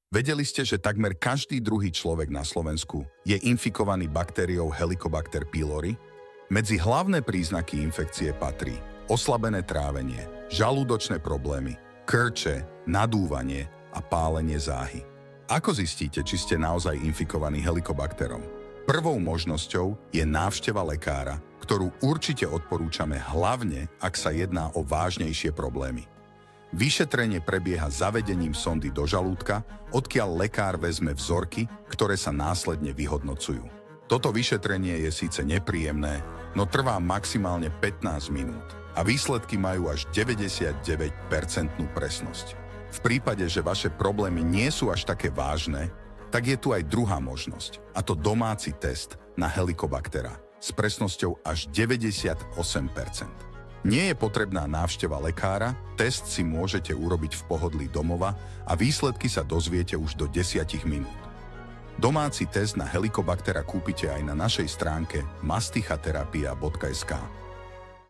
Vedeli ste, že takmer každý druhý človek na Slovensku je infikovaný baktériou Helicobacter pylori? Medzi hlavné príznaky infekcie patrí oslabené trávenie, žalúdočné problémy, krče, nadúvanie a pálenie záhy. Ako zistíte, či ste naozaj infikovaní helikobakterom? Prvou možnosťou je návšteva lekára, ktorú určite odporúčame hlavne, ak sa jedná o vážnejšie problémy. Vyšetrenie prebieha zavedením sondy do žalúdka, odkiaľ lekár vezme vzorky, ktoré sa následne vyhodnocujú. Toto vyšetrenie je síce nepríjemné, no trvá maximálne 15 minút a výsledky majú až 99% presnosť. V prípade, že vaše problémy nie sú až také vážne, tak je tu aj druhá možnosť, a to domáci test na Helicobaktera s presnosťou až 98%. Nie je potrebná návšteva lekára, test si môžete urobiť v pohodlí domova a výsledky sa dozviete už do 10 minút. Domáci test na Helicobaktera kúpite aj na našej stránke mastichaterapia.sk.